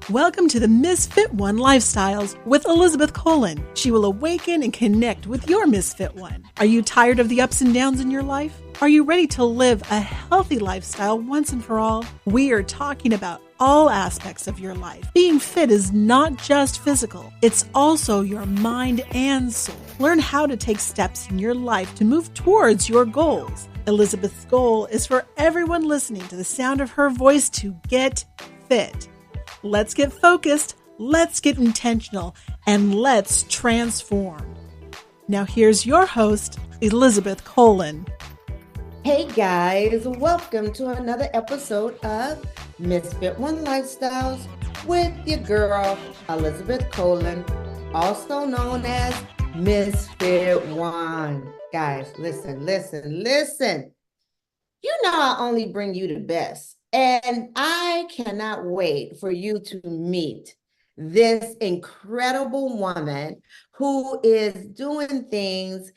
Welcome to the Misfit One Lifestyles with Elizabeth Colin. She will awaken and connect with your Misfit One. Are you tired of the ups and downs in your life? Are you ready to live a healthy lifestyle once and for all? We are talking about all aspects of your life. Being fit is not just physical, it's also your mind and soul. Learn how to take steps in your life to move towards your goals. Elizabeth's goal is for everyone listening to the sound of her voice to get fit. Let's get focused, let's get intentional, and let's transform. Now here's your host, Elizabeth Colin. Hey guys, welcome to another episode of Misfit One Lifestyles with your girl, Elizabeth Colin, also known as Misfit One. Guys, listen. You know I only bring you the best. And I cannot wait for you to meet this incredible woman who is doing things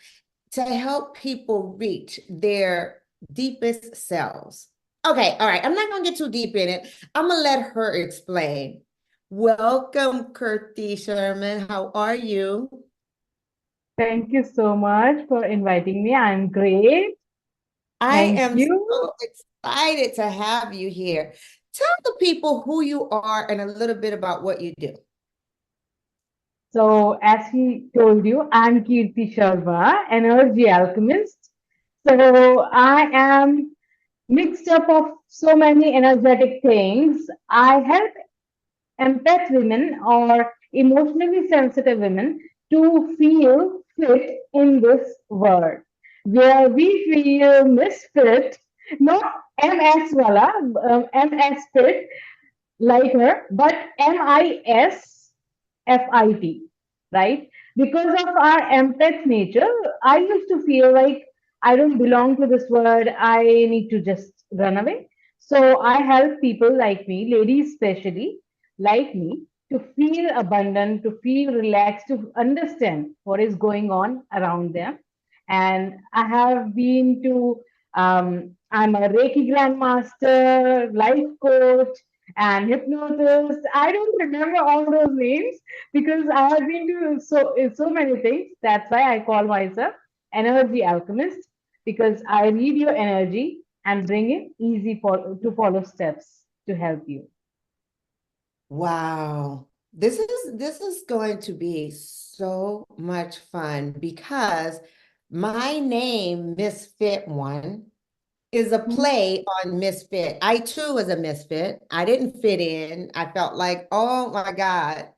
to help people reach their deepest selves. Okay, all right. I'm not going to get too deep in it. I'm going to let her explain. Welcome, Kirti Sherman. How are you? Thank you so much for inviting me. I'm great. I am you. so excited to have you here. Tell the people who you are and a little bit about what you do. So, as he told you, I'm Kirti Sharma, energy alchemist. So, I am mixed up of so many energetic things. I help empath women or emotionally sensitive women to feel fit in this world, where we feel misfit, not MS wala, MS fit like her, but MISFIT, right? Because of our empath nature, I used to feel like I don't belong to this world. I need to just run away. So I help people like me, ladies especially like me, to feel abundant, to feel relaxed, to understand what is going on around them. And I have been to, I'm a Reiki Grandmaster, life coach, and hypnotist. I don't remember all those names because I have been to so many things. That's why I call myself energy alchemist, because I read your energy and bring it easy to follow steps to help you. Wow. This is going to be so much fun because my name, Misfit One, is a play on misfit. I too was a misfit. I didn't fit in. I felt like, oh my God,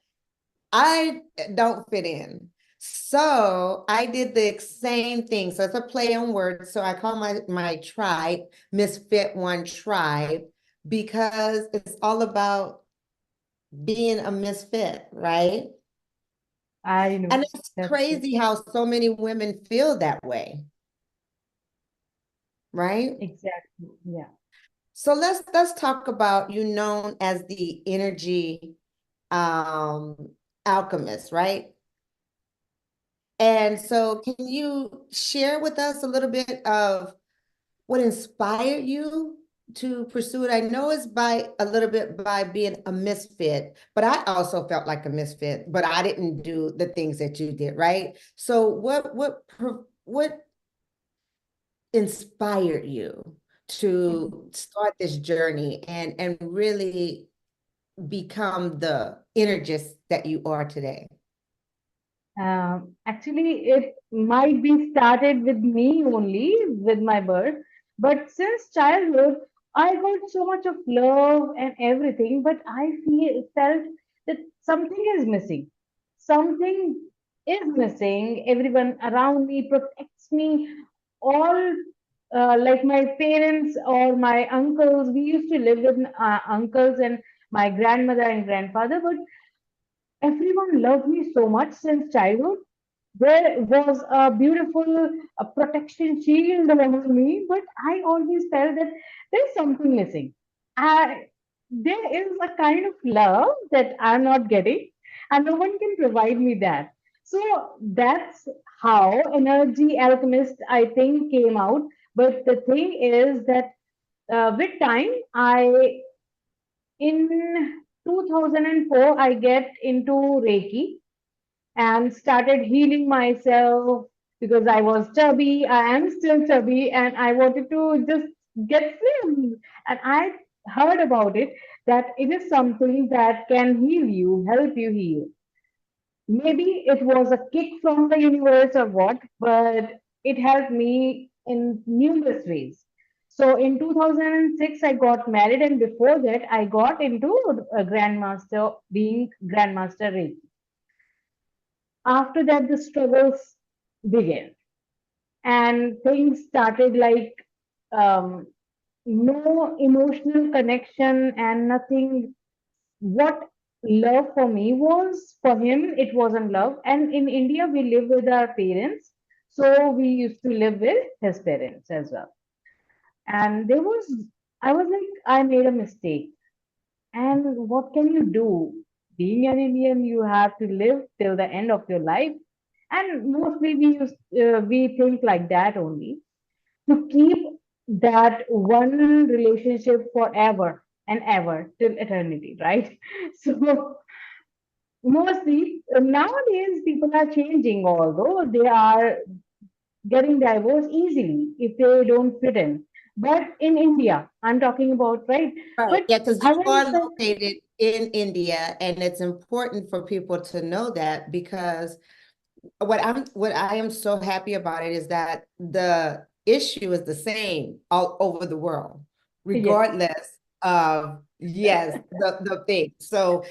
I don't fit in. So I did the same thing. So it's a play on words. So I call my tribe Misfit One Tribe because it's all about being a misfit, right? I know. And it's That's it. crazy how so many women feel that way, right? Exactly. Yeah. So let's talk about you known as the energy um alchemist, right? And so can you share with us a little bit of what inspired you to pursue it? I know it's by a little bit by being a misfit, but I also felt like a misfit, but I didn't do the things that you did, right? So what inspired you to start this journey and really become the energist that you are today? Actually, it might be started with me only, with my birth. But since childhood, I got so much of love and everything, but I felt that something is missing. Something is missing. Everyone around me protects me. All like my parents or my uncles, we used to live with uncles and my grandmother and grandfather, but everyone loved me so much since childhood. There was a beautiful protection shield around me, but I always felt that there's something missing. There is a kind of love that I'm not getting, and no one can provide me that. So that's how Energy Alchemist, I think, came out. But the thing is that with time, I in 2004, I get into Reiki and started healing myself because I was chubby. I am still chubby, and I wanted to just get slim. And I heard about it that it is something that can heal you, help you heal. Maybe it was a kick from the universe or what, but it helped me in numerous ways. So in 2006, I got married, and before that, I got into a grandmaster, being grandmaster Reiki. After that, the struggles began, and things started like um, no emotional connection and nothing. What love for me was, for him, it wasn't love. And in India, we live with our parents, so we used to live with his parents as well. And I was like, I made a mistake. And what can you do? Being an Indian, you have to live till the end of your life. And mostly we think like that only, to keep that one relationship forever and ever till eternity, right? So mostly nowadays people are changing, although they are getting divorced easily if they don't fit in. But in India, I'm talking about, right? Right. But Yeah, because I you want are to say, located in India, and it's important for people to know that, because what I am so happy about it is that the issue is the same all over the world, yes. regardless of, yes, the thing. So,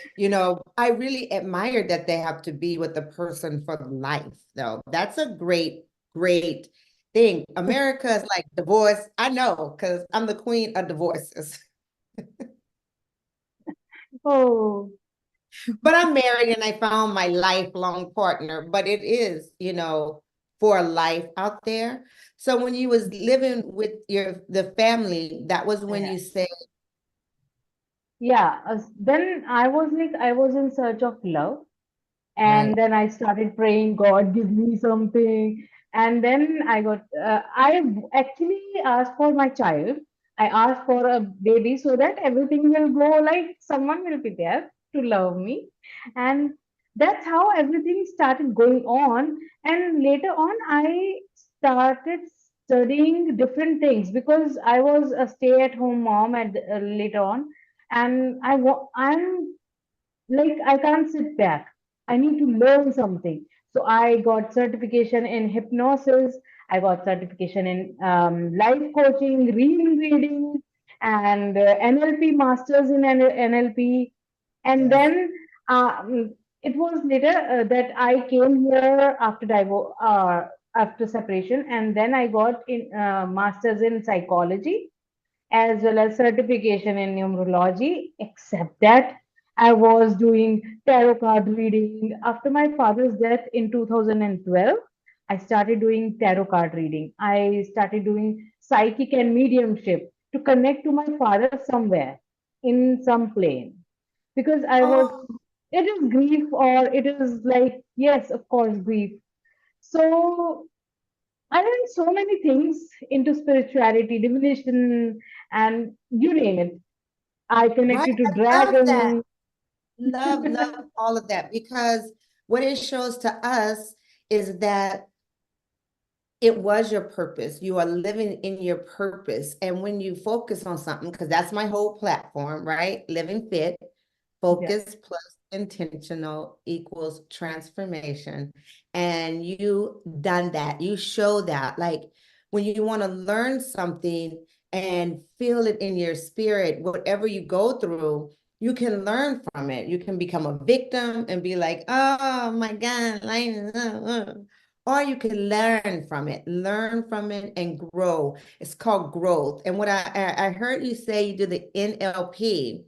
I really admire that they have to be with the person for life, though. That's a great, great thing. America is like divorce. I know, because I'm the queen of divorces. Oh, But I'm married and I found my lifelong partner, but it is, for life out there. So when you was living with the family, that was when yeah. you said, Yeah. Then I was like, I was in search of love. right, And then I started praying, God, give me something. And then I actually asked for my child. I asked for a baby so that everything will go like someone will be there to love me. And that's how everything started going on. And later on, I started studying different things because I was a stay-at-home mom later on. And I'm like, I can't sit back. I need to learn something. So I got certification in hypnosis. I got certification in life coaching, reading, and NLP masters in NLP. And yes. then it was later that I came here after divorce, after separation, and then I got in masters in psychology as well as certification in numerology, except that I was doing tarot card reading. After my father's death in 2012, I started doing tarot card reading. I started doing psychic and mediumship to connect to my father somewhere in some plane. Because Oh, it is grief, or it is like, yes, of course, grief. So I learned so many things into spirituality, divination, and you name it. I right. connected to I love that. dragons. Love all of that, because what it shows to us is that it was your purpose. You are living in your purpose. And when you focus on something, because that's my whole platform, right? Living fit, Yeah. focus plus intentional equals transformation. And you done that. You show that. Like when you want to learn something and feel it in your spirit, whatever you go through, you can learn from it. You can become a victim and be like, oh my God, or you can learn from it and grow. It's called growth. And what I heard you say, you do the NLP.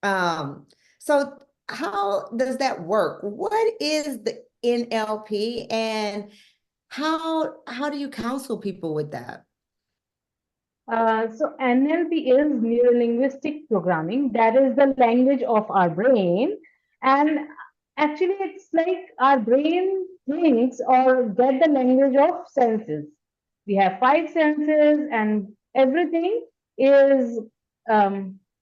Um, so how does that work? What is the NLP, and how do you counsel people with that? So NLP is neuro-linguistic programming. That is the language of our brain. And actually, it's like our brain thinks or get the language of senses. We have five senses, and everything is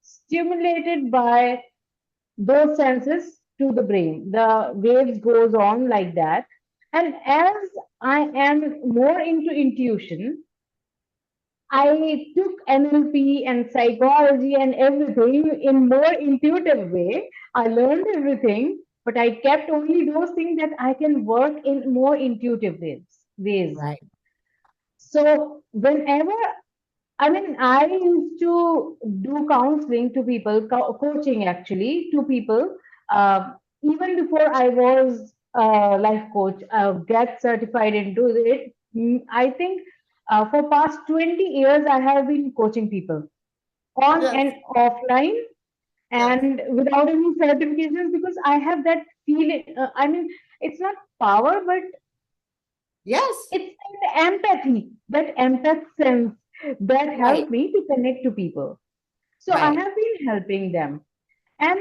stimulated by those senses to the brain. The waves goes on like that. And as I am more into intuition, I took NLP and psychology and everything in more intuitive way. I learned everything, but I kept only those things that I can work in more intuitive ways. Right. So whenever, I mean, I used to do counseling to people, coaching actually to people, uh, even before I was a life coach, get certified into it. I think for past 20 years, I have been coaching people on Yes. and offline Yes. and without any certifications because I have that feeling. I mean, it's not power, but Yes. it's the empathy, that empath sense that Right. helped me to connect to people. So I Right. have been helping them. And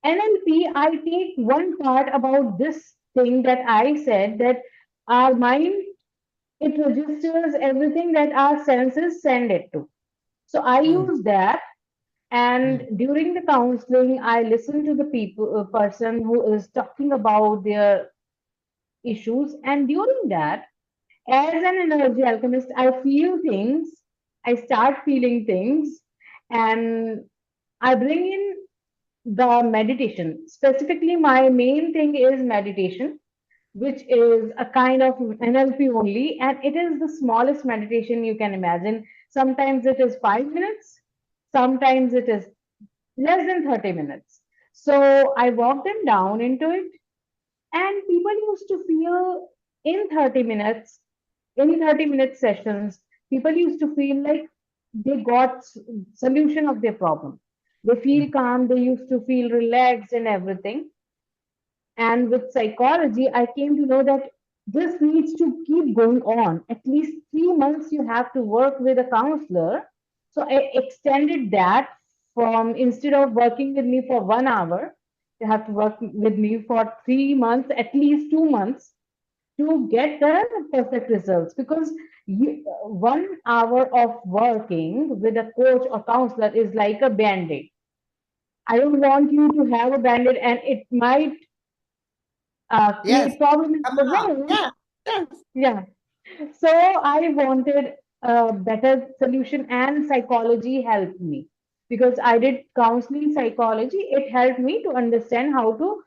NLP, I take one part about this thing that I said that our mind, it registers everything that our senses send it to. So I Mm, use that. And mm, during the counseling, I listen to the person who is talking about their issues. And during that, as an energy alchemist, I feel things, I start feeling things, and I bring in the meditation. Specifically, my main thing is meditation, which is a kind of NLP only, and it is the smallest meditation you can imagine. Sometimes it is 5 minutes, sometimes it is less than 30 minutes. So I walk them down into it, and people used to feel in 30 minutes, in 30-minute sessions, people used to feel like they got solution of their problem. They feel mm. calm, they used to feel relaxed and everything. And with psychology, I came to know that this needs to keep going on. At least 3 months you have to work with a counselor. So I extended that from instead of working with me for 1 hour, you have to work with me for 3 months, at least 2 months to get the perfect results because 1 hour of working with a coach or counselor is like a band-aid. I don't want you to have a band-aid and it might Yes. create problem in Come the on. wound. Yeah. Yes. Yeah. So I wanted a better solution and psychology helped me because I did counseling psychology. It helped me to understand how to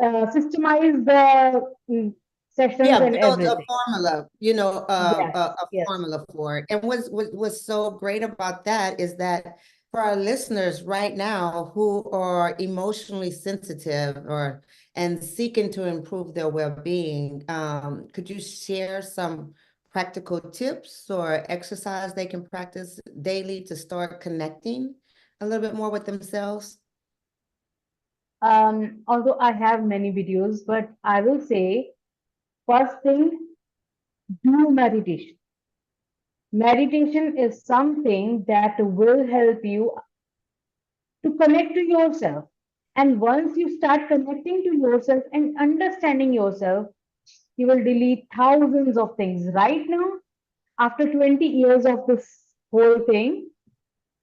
systemize the sessions Yeah, and build a everything. formula, Yes, a yes. formula for it. And what's so great about that is that for our listeners right now who are emotionally sensitive or and seeking to improve their well-being, could you share some practical tips or exercise they can practice daily to start connecting a little bit more with themselves? Although I have many videos, but I will say first thing, do meditation. Meditation is something that will help you to connect to yourself. And once you start connecting to yourself and understanding yourself, you will delete thousands of things. Right now, after 20 years of this whole thing,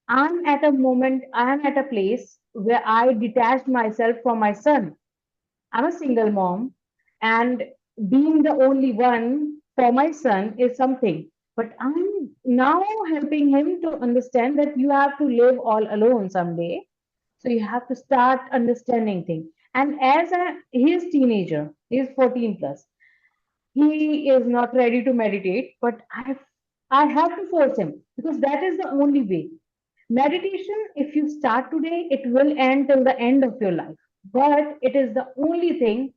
I'm at a place where I detached myself from my son. I'm a single mom, and being the only one for my son is something. But I'm now helping him to understand that you have to live all alone someday. So you have to start understanding things. And he is teenager, he is 14 plus. He is not ready to meditate, but I have to force him because that is the only way. Meditation, if you start today, it will end till the end of your life. But it is the only thing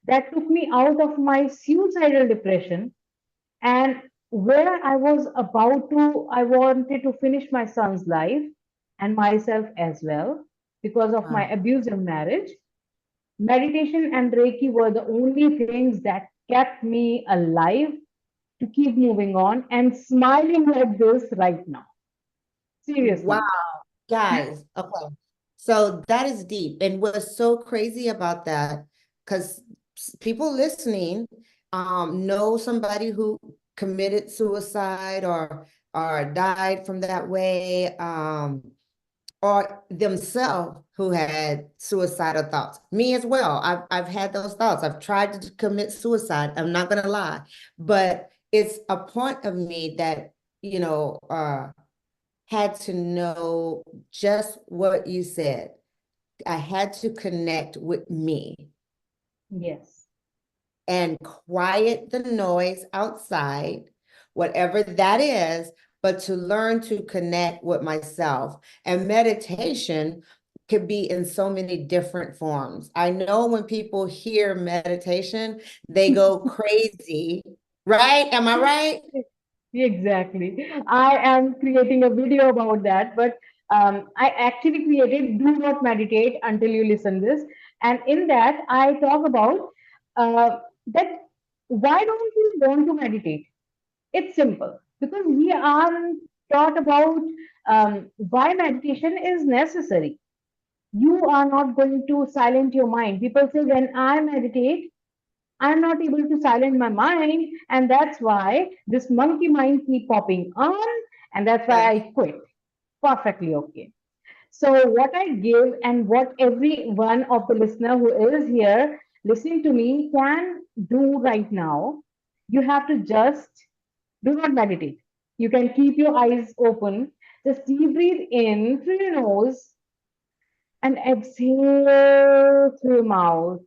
that took me out of my suicidal depression and where I was I wanted to finish my son's life and myself as well because of my Wow. abusive marriage. Meditation and Reiki were the only things that kept me alive to keep moving on and smiling like this right now. Wow. Seriously. Guys, okay. So that is deep. And what's so crazy about that, because people listening know somebody who committed suicide or died from that way, or themselves who had suicidal thoughts. Me as well. I've had those thoughts. I've tried to commit suicide. I'm not going to lie, but it's a point of me that, had to know just what you said. I had to connect with me Yes. and quiet the noise outside, whatever that is, but to learn to connect with myself. And meditation could be in so many different forms. I know when people hear meditation, they go crazy, right? Am I right? Exactly. I am creating a video about that, but I actually created "Do Not Meditate Until You Listen This," and in that I talk about that why don't you want to meditate? It's simple because we aren't taught about why meditation is necessary. You are not going to silence your mind. People say when I meditate, I'm not able to silence my mind, and that's why this monkey mind keep popping on, and that's why Yes. I quit. Perfectly okay. So what I give and what every one of the listener who is here listening to me can do right now, you have to just do not meditate. You can keep your eyes open, just deep breathe in through your nose and exhale through your mouth.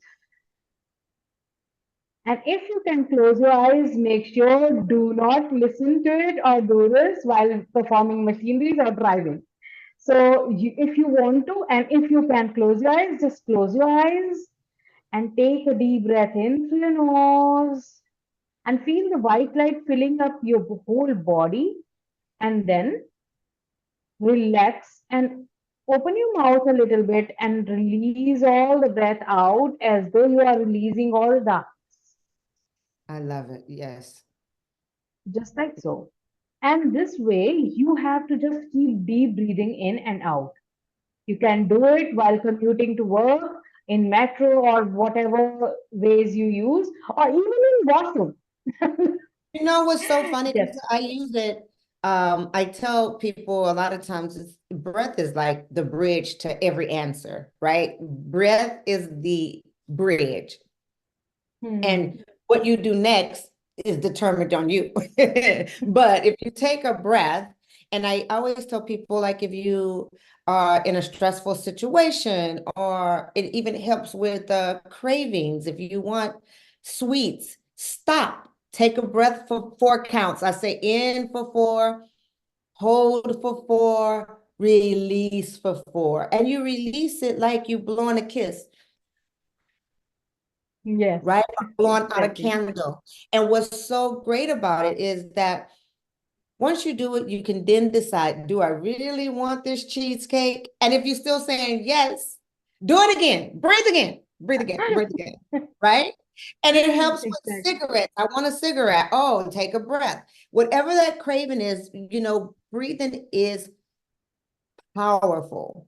And if you can close your eyes, make sure do not listen to it or do this while performing machineries or driving. So if you want to, and if you can close your eyes, just close your eyes and take a deep breath in through your nose and feel the white light filling up your whole body. And then relax and open your mouth a little bit and release all the breath out as though you are releasing all the I love it. Yes. just like so. And this way, you have to just keep deep breathing in and out. You can do it while commuting to work, in metro, or whatever ways you use, or even in washroom. You know what's so funny? Yes. I use it. I tell people a lot of times breath is like the bridge to every answer, right? Breath is the bridge. Hmm. And what you do next is determined on you. But if you take a breath, and I always tell people, like, if you are in a stressful situation, or it even helps with cravings, if you want sweets, stop, take a breath for 4 counts. I say in for 4, hold for 4, release for 4. And you release it like you blowing a kiss, Yes, right? Blowing out a exactly. candle. And what's so great about it is that once you do it, you can then decide, do I really want this cheesecake? And if you're still saying yes, do it again, breathe again, breathe again, right? And it helps with Exactly. cigarettes. I want a cigarette. Oh, take a breath. Whatever that craving is, breathing is powerful.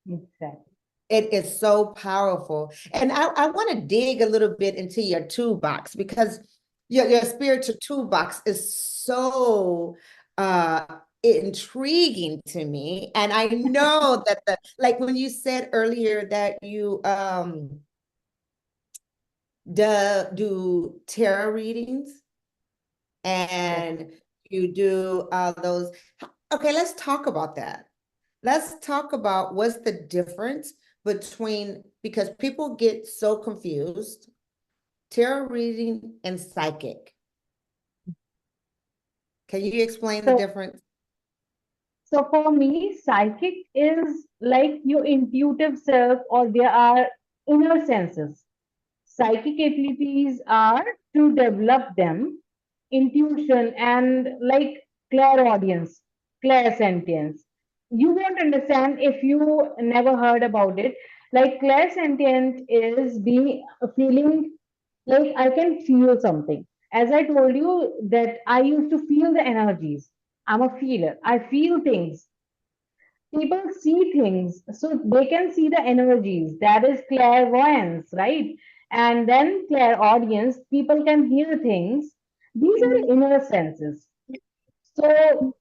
Exactly. It is so powerful. And I want to dig a little bit into your toolbox, because your spiritual toolbox is so uh intriguing to me. And I know that like when you said earlier that you do tarot readings Yes. and you do those. Okay, let's talk about that. Let's talk about what's the difference between, because people get so confused, tarot reading and psychic. Can you explain the So, difference? so for me, psychic is like your intuitive self, or there are inner senses. Psychic abilities are to develop them, intuition and like clairaudience, clairsentience. You won't understand if you never heard about it. Like clairsentient is being feeling like I can feel something. As I told you that I used to feel the energies. I'm a feeler. I feel things. People see things, so they can see the energies. That is clairvoyance, right? And then clairaudience, people can hear things. These are inner senses. So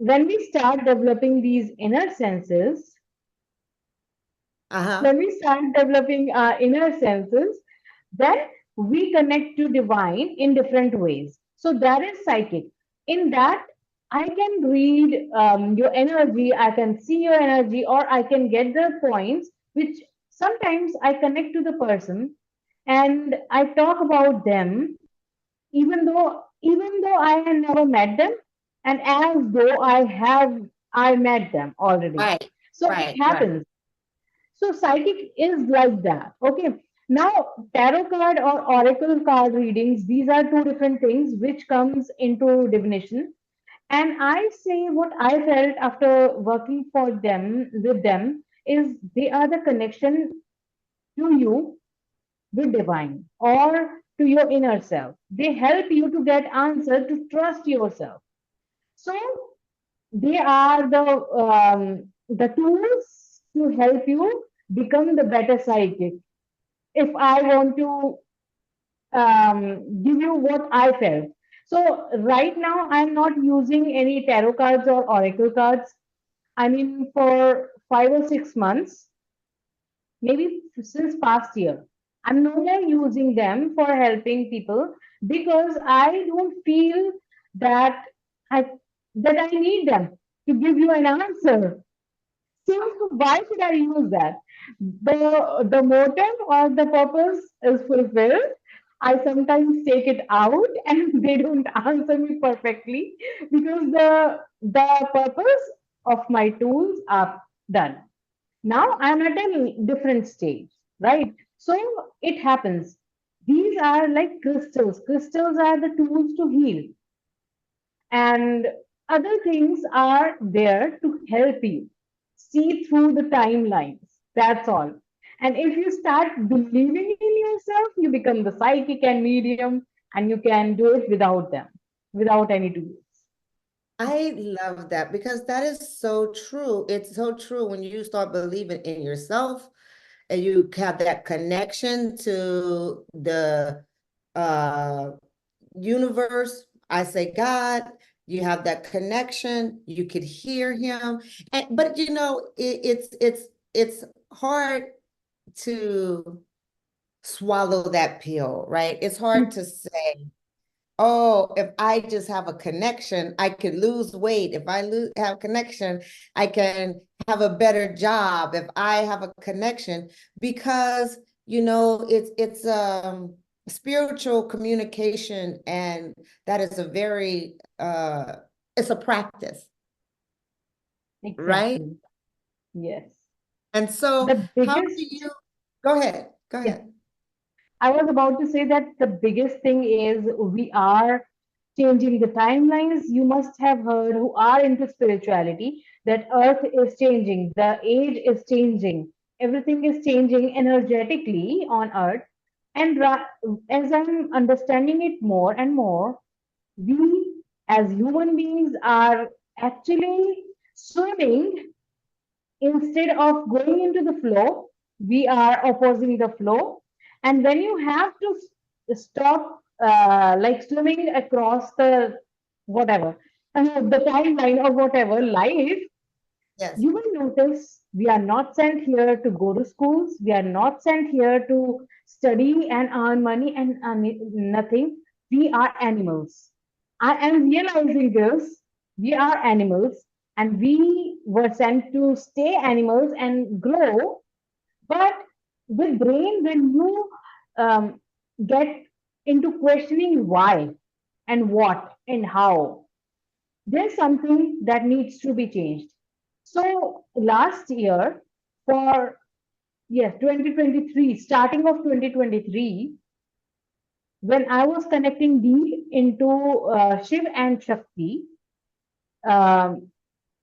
when we start developing these inner senses, Uh-huh. when we start developing our inner senses, then we connect to divine in different ways. So that is psychic. In that, I can read your energy, I can see your energy, or I can get the points, which sometimes I connect to the person and I talk about them, even though I had never met them, and as though I met them already. Right, So it right, right. happens. So psychic is like that. Okay. Now, tarot card or oracle card readings, these are two different things which comes into divination. And I say what I felt after working for them with them is they are the connection to you with divine or to your inner self. They help you to get answer to trust yourself. So they are the tools to help you become the better psychic. If I want to give you what I felt. So right now I'm not using any tarot cards or oracle cards. I mean, for 5 or 6 months, maybe since past year, I'm no more using them for helping people because I don't feel that I I need them to give you an answer. So why should I use that? The motive or the purpose is fulfilled. I sometimes take it out and they don't answer me perfectly because the purpose of my tools are done. Now I'm at a different stage, right? So it happens. These are like crystals. Crystals are the tools to heal, and other things are there to help you see through the timelines. That's all. And if you start believing in yourself, you become the psychic and medium, and you can do it without them, without any tools. I love that because that is so true. It's so true when you start believing in yourself and you have that connection to the uh universe. I say God, you have that connection, you could hear him. And but you know, it's hard to swallow that pill, right? It's hard to say, oh, if I just have a connection, I could lose weight. If I have connection, I can have a better job. If I have a connection, because you know, it's spiritual communication, and that is a very it's a practice, right? Exactly. Yes. And so The how do biggest, you go ahead? Go yeah, ahead. I was about to say that the biggest thing is we are changing the timelines. You must have heard who are into spirituality that Earth is changing, the age is changing, everything is changing energetically on Earth. And as I'm understanding it more and more, we as human beings are actually swimming instead of going into the flow. We are opposing the flow. And when you have to stop like swimming across the whatever the timeline of whatever life, Yes. you will notice we are not sent here to go to schools, we are not sent here to study and earn money and nothing. We are animals. I am realizing this. We are animals, and we were sent to stay animals and grow. But with brain, when you um, get into questioning why and what and how, there's something that needs to be changed. So last year, for yes, 2023, starting of 2023, when I was connecting deep into Shiv and Shakti, um,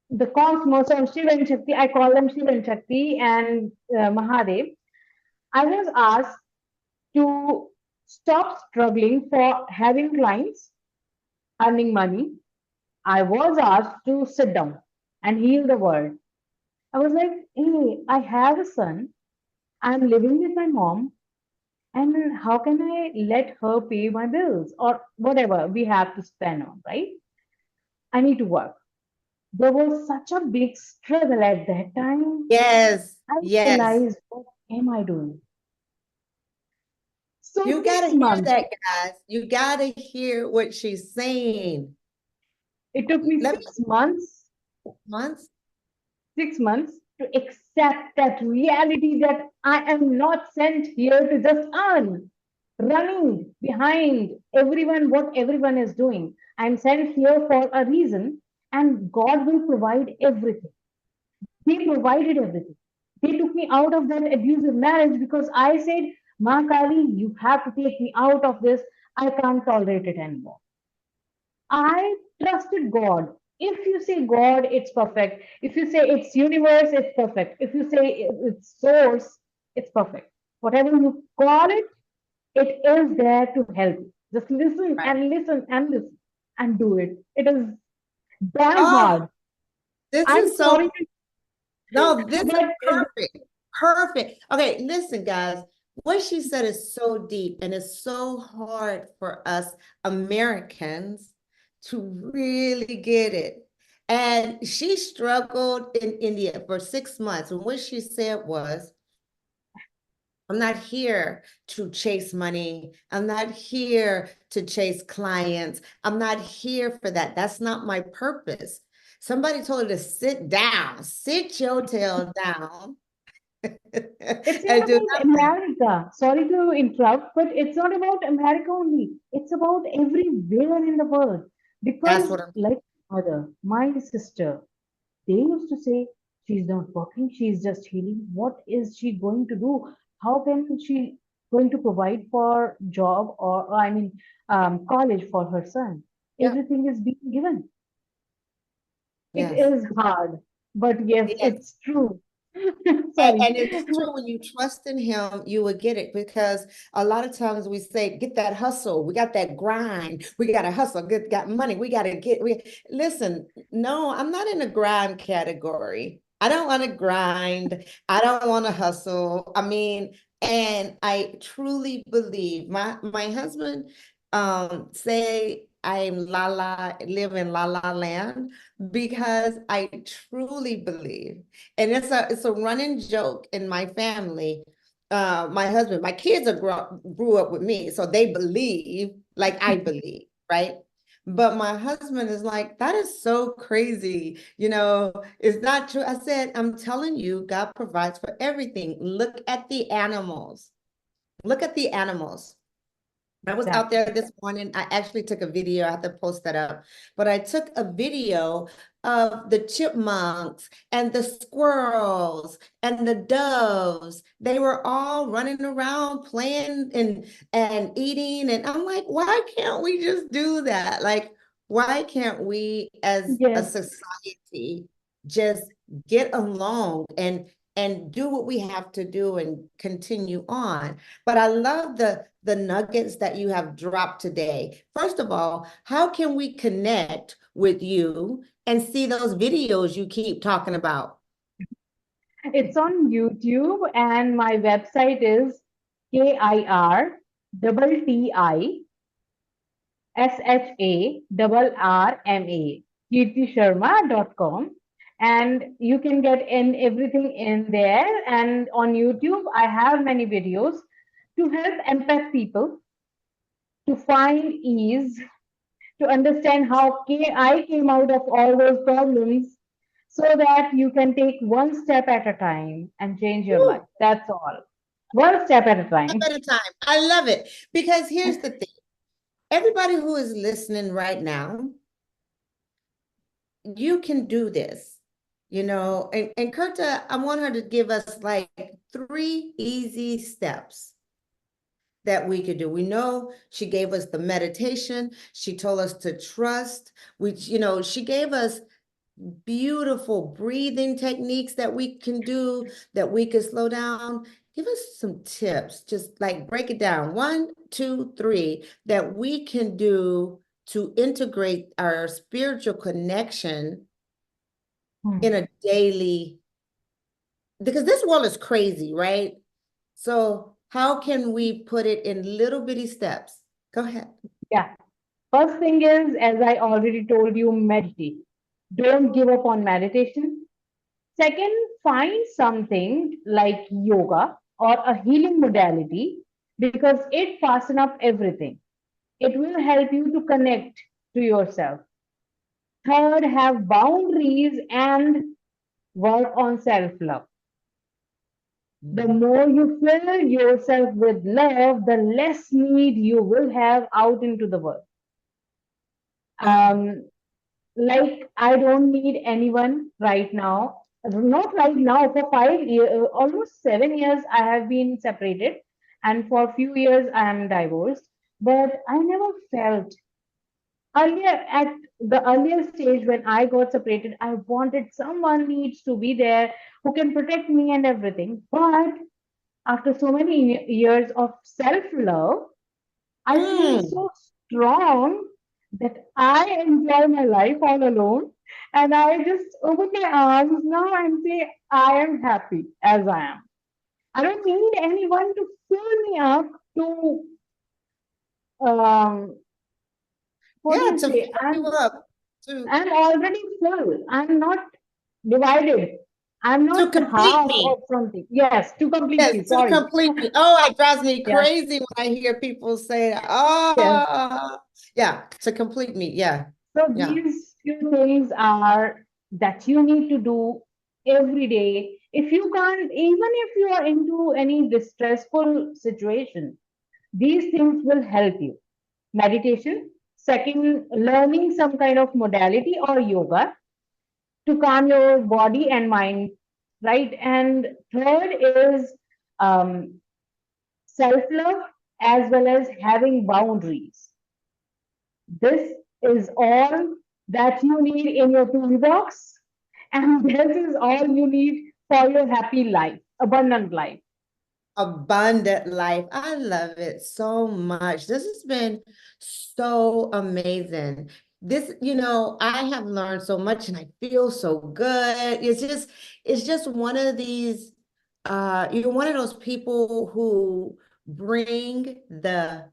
the cosmos of Shiv and Shakti, I call them Shiv and Shakti and Mahadev, I was asked to stop struggling for having clients, earning money. I was asked to sit down and heal the world. I was like, hey, I have a son. I'm living with my mom. And how can I let her pay my bills or whatever we have to spend on, right? I need to work. there was such a big struggle at that time. Yes, I yes. realized, what am I doing? So You got to six hear months. that, guys. You got to hear what she's saying. It took me Let me 6 months, months. 6 months to accept that reality that I am not sent here to just earn, running behind everyone, what everyone is doing. I'm sent here for a reason, and God will provide everything. He provided everything. They took me out of that abusive marriage because I said, Ma Kali, you have to take me out of this. I can't tolerate it anymore. I trusted God. If you say God, it's perfect. If you say it's universe, it's perfect. If you say it's source, it's perfect. Whatever you call it, it is there to help you. Just listen Right. and listen and listen and do it. It is damn Oh, hard. this I'm is so, sorry, no, this is but perfect. Perfect. Okay, listen, guys. What she said is so deep and it's so hard for us Americans to really get it. And she struggled in India for 6 months. And what she said was, I'm not here to chase money. I'm not here to chase clients. I'm not here for that. That's not my purpose. Somebody told her to sit down, sit your tail down, it's not and do about nothing. America. Sorry to interrupt, but it's not about America only. It's about everywhere in the world. That's Because, what I'm. like mother, my sister, they used to say, she's not working, she's just healing. What is she going to do? How can she going to provide for job or I mean college for her son? Yeah. Everything is being given. It Yes. is hard, but yes, Yes. it's true. And, Sorry. and it's true when you trust in him, you will get it because a lot of times we say, get that hustle. We got that grind. We got to hustle. Got money. We got to get. Listen, no, I'm not in the grind category. I don't want to grind. I don't want to hustle. I mean, and I truly believe my husband say I'm live in la la land because I truly believe and it's a running joke in my family. My husband, my kids grew up with me, so they believe like I believe, right? But my husband is like, that is so crazy. It's not true. I said, I'm telling you, God provides for everything. Look at the animals. Look at the animals. I was out Exactly. there this morning. I actually took a video. I have to post that up. But I took a video of the chipmunks and the squirrels and the doves. They were all running around playing and eating. And I'm like, why can't we just do that? Like, why can't we as a Yes. society just get along and do what we have to do and continue on? But I love the nuggets that you have dropped today. First of all, how can we connect with you and see those videos you keep talking about? It's on YouTube, and my website is KIRTISHA KirtiSharma.com, and you can get in everything in there. And on YouTube, I have many videos to help empath people to find ease, to understand how I came out of all those problems so that you can take one step at a time and change your life. Woo, That's all. One step at a step time. at a time. I love it because here's the thing. Everybody who is listening right now, you can do this, and Kurta, I want her to give us like 3 easy steps that we could do. We know she gave us the meditation. She told us to trust. She gave us beautiful breathing techniques that we can do, that we could slow down. Give us some tips, just like break it down. 1, 2, 3 that we can do to integrate our spiritual connection in Hmm. a daily, because this world is crazy, right? So how can we put it in little bitty steps? Go ahead. Yeah. First thing is, as I already told you, meditate. Don't give up on meditation. Second, find something like yoga or a healing modality because it fastens up everything. It will help you to connect to yourself. Third, have boundaries and work on self love. The more you fill yourself with love, the less need you will have out into the world. Um, like, I don't need anyone right now. Not right now, for 5 years, almost 7 years, I have been separated, and for a few years, I am divorced. But I never felt earlier at the earlier stage when I got separated, I wanted someone needs to be there who can protect me and everything. But after so many years of self love, I feel Mm. so strong that I enjoy my life all alone. And I just open my arms now and say, I am happy as I am. I don't need anyone to fill me up to, um, what do Yeah, you to say? fill you up, to I'm already full. I'm not divided. I'm to not complete half me. of something. Yes, to complete Yes, you. to Sorry. complete me. Oh, it drives me Yeah. crazy when I hear people say that. Yes. Oh, yeah, to complete me. Yeah, So yeah. these few things are that you need to do every day. If you can't, even if you are into any distressful situation, these things will help you. Meditation. Second, learning some kind of modality or yoga to calm your body and mind, right? And third is self love as well as having boundaries. This is all that you need in your toolbox, and this is all you need for your happy life, abundant life. Abundant life. I love it so much. This has been so amazing. I have learned so much and I feel so good. It's just one of these, you're one of those people who bring the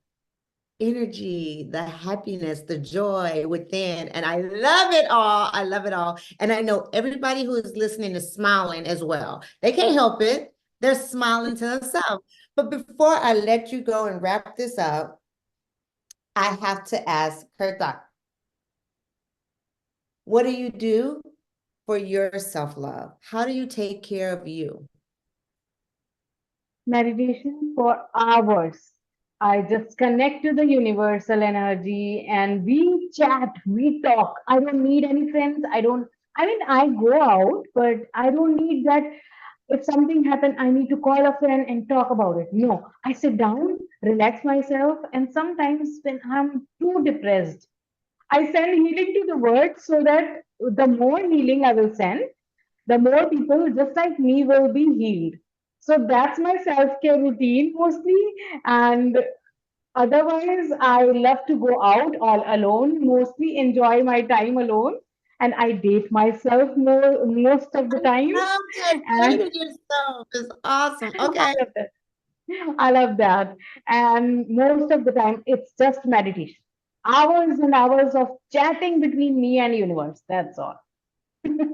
energy, the happiness, the joy within. And I love it all. I love it all. And I know everybody who is listening is smiling as well. They can't help it. They're smiling to themselves. But before I let you go and wrap this up, I have to ask Kirta, what do you do for your self-love? How do you take care of you? Meditation for hours. I just connect to the universal energy and we chat, we talk. I don't need any friends. I mean, I go out, but I don't need that. If something happened, I need to call a friend and talk about it. No, I sit down, relax myself, and sometimes when I'm too depressed, I send healing to the world so that the more healing I will send, the more people just like me will be healed. So that's my self care routine mostly. And otherwise, I love to go out all alone, mostly enjoy my time alone. And I date myself most of the times. Love that. And Dating yourself is awesome. I Okay. love that. I love that. And most of the time, it's just meditation. Hours and hours of chatting between me and universe. That's all.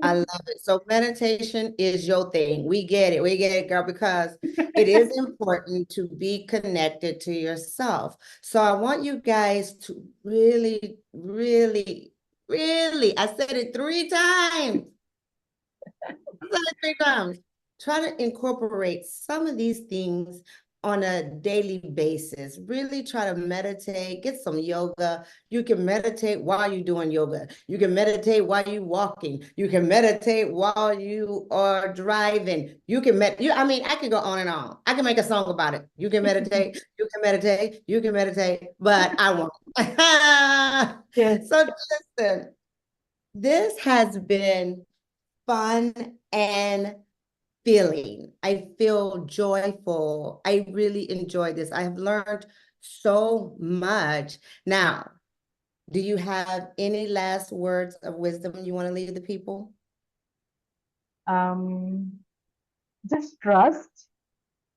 I love it. So meditation is your thing. We get it. We get it, girl, because it is important to be connected to yourself. So I want you guys to really, really, really, I said it 3 times. I said it 3 times. Try to incorporate some of these things on a daily basis. Really try to meditate, get some yoga. You can meditate while you're doing yoga. You can meditate while you're walking. You can meditate while you are driving. I mean, I could go on and on. I can make a song about it. You can meditate, you can meditate, you can meditate, but I won't. Yes. So listen, this has been fun and feeling. I feel joyful. I really enjoy this. I have learned so much. Now, do you have any last words of wisdom you want to leave the people? Um, just trust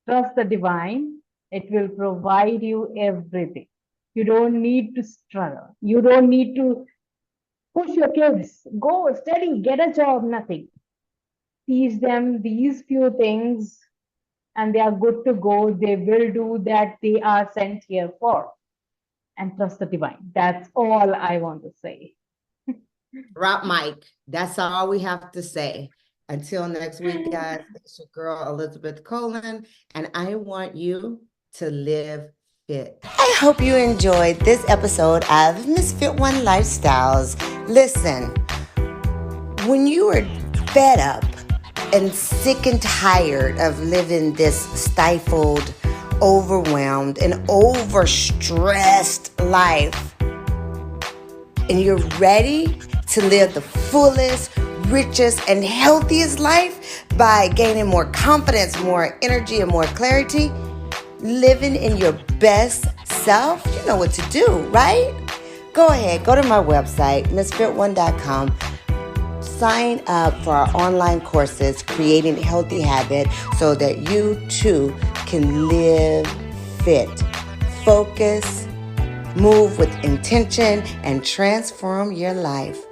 the divine. It will provide you everything. You don't need to struggle. You don't need to Push your kids, go study, get a job, nothing. Teach them these few things and they are good to go. They will do that they are sent here for. And trust the divine. That's all I want to say. Drop mic. That's all we have to say. Until next week, guys, it's your girl, Elizabeth Colon, and I want you to live fit. I hope you enjoyed this episode of Misfit One Lifestyles. Listen, when you are fed up and sick and tired of living this stifled, overwhelmed, and overstressed life, and you're ready to live the fullest, richest, and healthiest life by gaining more confidence, more energy, and more clarity, living in your best self, you know what to do, right? Go ahead, go to my website, misfit1.com. Sign up for our online courses, Creating Healthy Habit, so that you too can live fit, focus, move with intention, and transform your life.